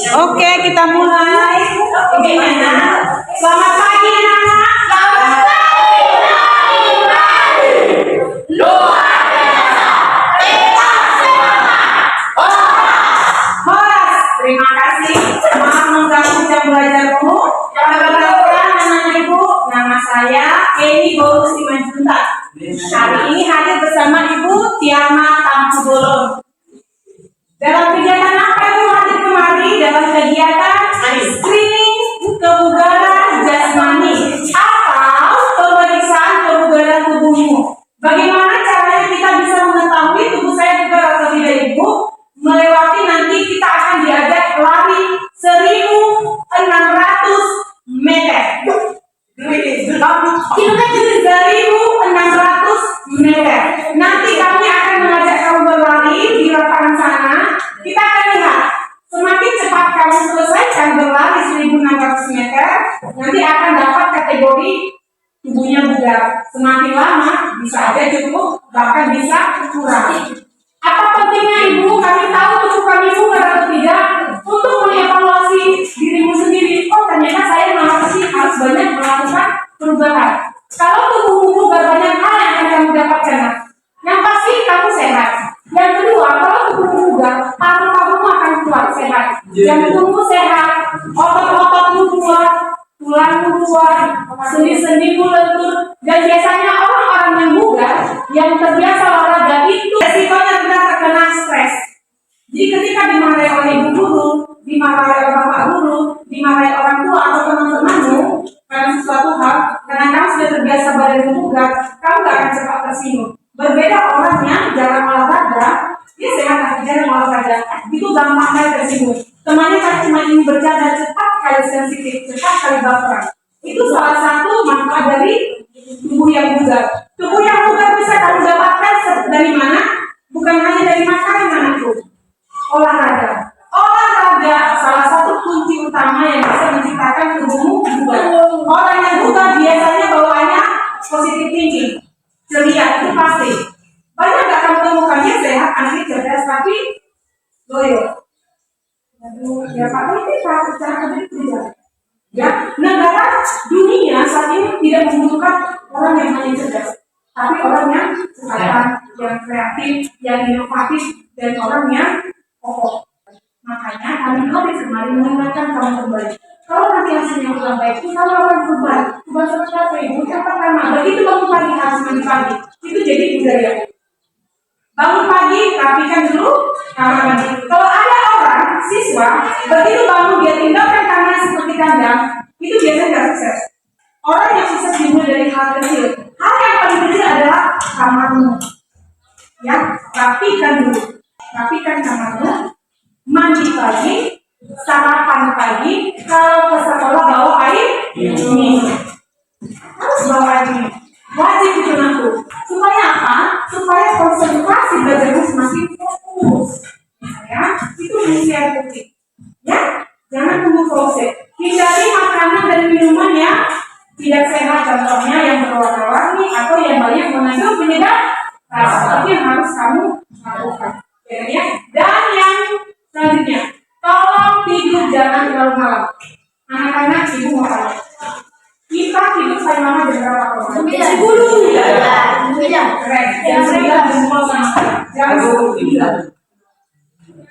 Oke, kita mulai. Selamat pagi anak-anak. Selamat pagi. Luar biasa. Kita semangat. Horas. Terima kasih. Maaf mengganggu jam belajarmu. Perkenalkan nama Ibu. Nama saya Eni Bolu Simanjuntak. Hari ini hadir bersama Ibu Tiama Tampubolon. Dalam kegiatan apa Ibu hadir kemari? Dalam kegiatan screening kebugaran jasmani atau pemeriksaan kebugaran tubuhmu. Bagaimana caranya kita bisa mengetahui tubuh saya bugar atau tidak Ibu? Melewati nanti kita akan diajak lari 1.600 meter. 1.600 meter. Nanti kami akan mengajak kamu berlari di lapangan sana. Kita akan lihat semakin cepat kamu selesaikan berlari 1.600 meter, nanti akan dapat kategori tubuhnya bugar. Semakin lama bisa aja cukup, bahkan bisa kurang. Apa pentingnya Ibu? Kami tahu tubuh kami bugar atau tidak untuk mengevaluasi dirimu sendiri. Oh ternyata saya harus banyak melakukan perubahan. Kalau tubuhmu bugar, banyak hal yang akan kamu dapatkan. Yang pasti kamu sehat. Yang kedua, kalau tubuhmu bugar, paru-parumu akan kuat sehat. Jantungmu sehat, otot-ototmu kuat, tulangmu kuat, sendi-sendimu lentur. Dan biasanya orang-orang yang bugar, yang terbiasa olahraga itu resikonya tidak terkena stres. Jadi ketika dimarahi oleh ibu guru, dimarahi oleh bapak guru, dimarahi orang tua atau teman-temanmu karena sesuatu hal, karena kamu sudah terbiasa badanmu bugar, kamu gak akan cepat tersinggung. Berbeda orang yang jarang olahraga, dia sehat tapi jarang olahraga, itu gampang tersinggung. Temannya kan cuma ingin bercanda, cepat kali sensitif, cepat kali baperan. Itu salah satu manfaat dari tubuh yang bugar. Tubuh yang bugar bisa kamu dapatkan dari mana? Bukan hanya dari makanan anakku. Olahraga. Olahraga salah satu kunci utama yang bisa menciptakan tubuhmu bugar. Orang yang bugar biasanya bawaannya positif thinking, ceria, itu pasti. Banyak gak kamu temukannya sehat, anaknya cerdas, tapi loyo. Ya Pak, ini cara kerja. Ya, negara dunia saat ini tidak membutuhkan orang yang hanya cerdas, tapi orang yang cerdas, yang kreatif, yang inovatif, dan orang yang kokoh. Makanya kami hadir kemari mengingatkan kamu kembali. Kalau nanti hasilnya kurang baik, kamu akan berubah. Ubah seperti apa Ibu? Yang pertama, begitu bangun pagi harus mandi pagi. Itu jadi budaya. Bangun pagi, rapikan dulu kamar mandi. Kalau ada orang, siswa, begitu bangun dia tinggalkan kamar seperti kandang, itu biasanya nggak sukses. Orang yang sukses dimulai dari hal kecil. Hal yang paling kecil adalah kamarmu. Ya, rapikan dulu. Rapikan kamarmu, mandi pagi, sarapan pagi, kalau ke sekolah bawa air minum. Harus bawa air minum. Wajib itu nanti. Supaya apa? Supaya konsentrasi belajarmu semakin fokus. Ya, itu fungsi air putih. Ya, jangan tunggu proses. Hindari makanan dan minuman yang tidak sehat, contohnya yang berwarna-warni atau yang banyak mengandung penyedap rasa. Itu yang harus kamu lakukan. Ya, dan yang selanjutnya, tolong tidur jangan terlalu malam. Anak-anak ibu mau tanya. Kita tidur paling lama jam berapa? 10 jam. Keren. Jam 9 jempol sama jam 9.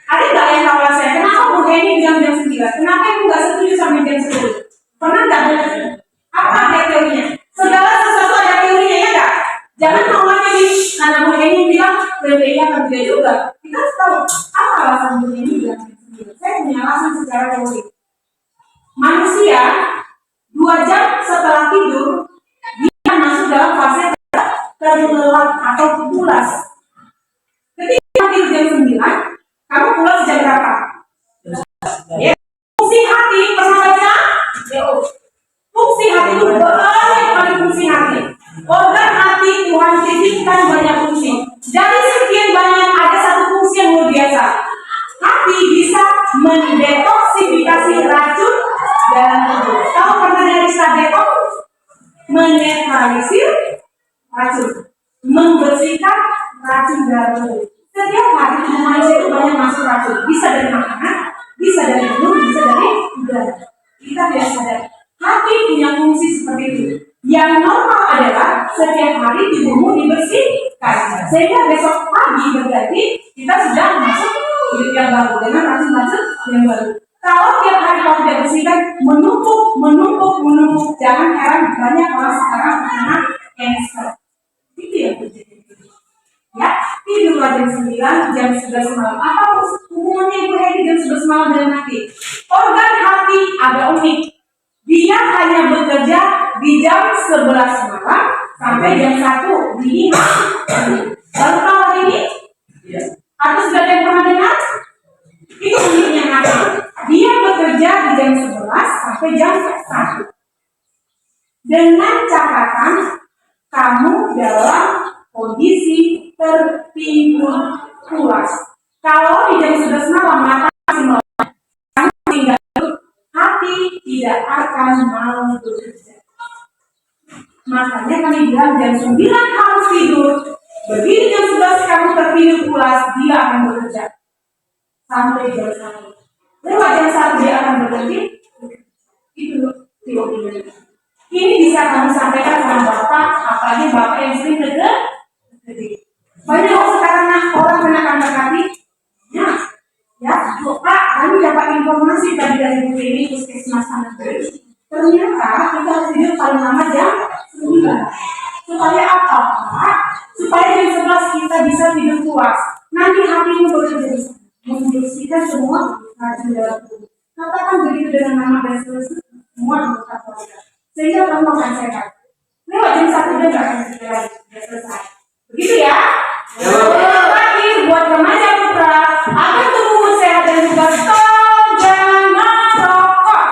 Ada nggak yang tahu saya? Kenapa Bu Heni bilang jam 9? Kenapa ibu nggak setuju sama jam 10? Pernah nggak dengar? Apa ada teorinya? Segala sesuatu ada teorinya ya nggak? Jangan maunya di karena Bu Heni bilang teorinya akan tidak juga. Kita harus tahu apa alasan Bu Heni bilang jam 9. Saya punya alasan secara teori. Manusia 2 jam setelah tidur dia masuk dalam fase terlelap atau pulas. Ketika tidur jam 9, kamu pulas jam berapa? Ya. Fungsi hati pernah baca? Fungsi hati itu banyak banget fungsi hati. Organ hati Tuhan titipkan banyak fungsi. Dari sekian banyak ada satu fungsi yang luar biasa. Hati bisa mendetoksifikasi racun dalam tubuh. Tahu pernah dari istilah detox? Menetralisir racun, membersihkan racun dalam tubuh. Setiap hari tubuh manusia itu banyak masuk racun. Bisa dari makanan, bisa dari minum, ibumu dibersihkan. Sehingga besok pagi berarti kita sudah masuk hidup yang baru dengan racun-racun yang baru. Kalau tiap hari kamu tidak bersihkan, menumpuk, jangan heran banyak orang sekarang kena cancer. Itu yang terjadi. Ya, tidurlah jam 9, jam 11 malam. Apa hubungannya Ibu Hedi jam 11 malam dengan hati? Organ hati agak unik. Dia hanya bekerja di jam 11 malam sampai jam 1 dini hari. Baru tahu hari ini? Atau sudah ada yang pernah dengar? Itu uniknya hati. Dia bekerja di jam 11 sampai jam 1. Dengan catatan kamu dalam kondisi tertidur pulas. Kalau di jam 11 malam mata masih melek, kamu tinggal hati tidak akan mau bekerja. Makanya kami bilang jam 9 harus tidur. Begitu jam 11 kamu tertidur pulas, dia akan bekerja sampai jam 1. Lewat jam 1 dia akan berhenti. Itu teorinya. Ini bisa kamu sampaikan sama bapak, apalagi bapak yang sering kerja. Banyak sekarang orang kena kanker hati. Ya, Pak, kami dapat informasi tadi dari Bu ini puskesmas sana. Ternyata kita harus tidur paling lama jam 9. Supaya apa, Pak? Supaya jam 11 kita bisa tidur puas. Nanti hatimu bekerja bisa membersihkan semua racun dalam tubuh. Katakan begitu dengan nama dan seterusnya semua anggota keluarga. Sehingga kamu akan sehat. Lewat jam 1 dia nggak akan lagi, sudah selesai. Begitu ya? Terakhir buat remaja putra, agar tubuhmu sehat dan juga stop jangan merokok.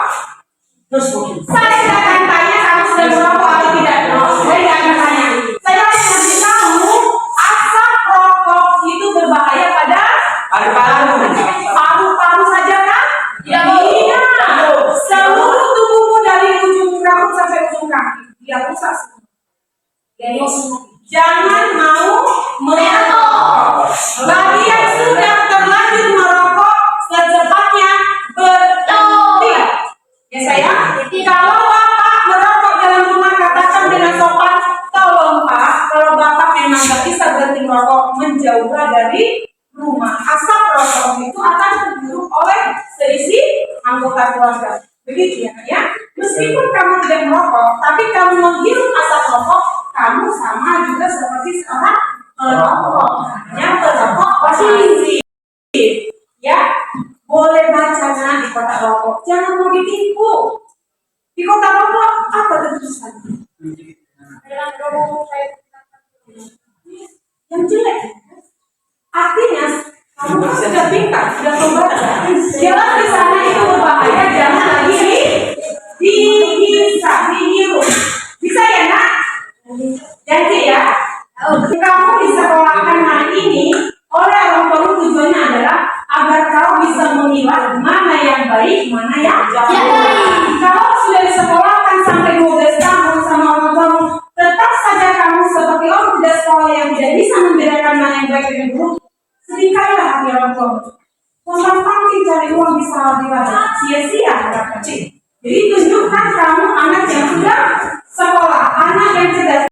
Terus mungkin. Saya tidak akan tanya kamu sudah merokok atau tidak. Saya tidak akan tanya. Saya hanya ngasih tahu asap rokok itu berbahaya pada paru-paru saja kan? Iya. Seluruh tubuhmu dari ujung rambut sampai ujung kaki dia rusak semua. Jangan mau merokok. Bagi yang sudah terlanjur merokok, secepatnya berhenti. Ya sayang, kalau bapak merokok dalam rumah katakan dengan sopan, tolong Pak, kalau bapak memang gak bisa berhenti merokok, menjauhlah dari rumah. Asap rokok itu akan terhirup oleh seisi anggota keluarga. Begitu ya. Meskipun kamu tidak merokok, tapi kamu menghirup asap rokok, kamu sama juga seperti seorang perokok. Yang perokok pasif. Ya, boleh baca di kotak rokok. Jangan mau ditipu. Di kotak rokok apa tulisannya? Yang jelek. Artinya kamu kan sudah pintar, sudah membaca. Jelas di sana itu berbahaya, jangan lagi dihirup. Bisa ya nak? Janji ya. Kamu disekolahkan hari ini oleh orang tua tujuannya adalah agar kau bisa memilah mana yang baik, mana yang jahat. Kalau sudah disekolahkan sampai 12 tahun sama orang tua, tetap saja kamu seperti orang tidak sekolah yang tidak bisa membedakan mana yang baik dan buruk. Sedikatlah hati orang tua. Gampang cari uang bisa lebih banyak, sia-sia anak kecil. Jadi tunjukkan kamu anak yang sudah sekolah, anak yang cerdas.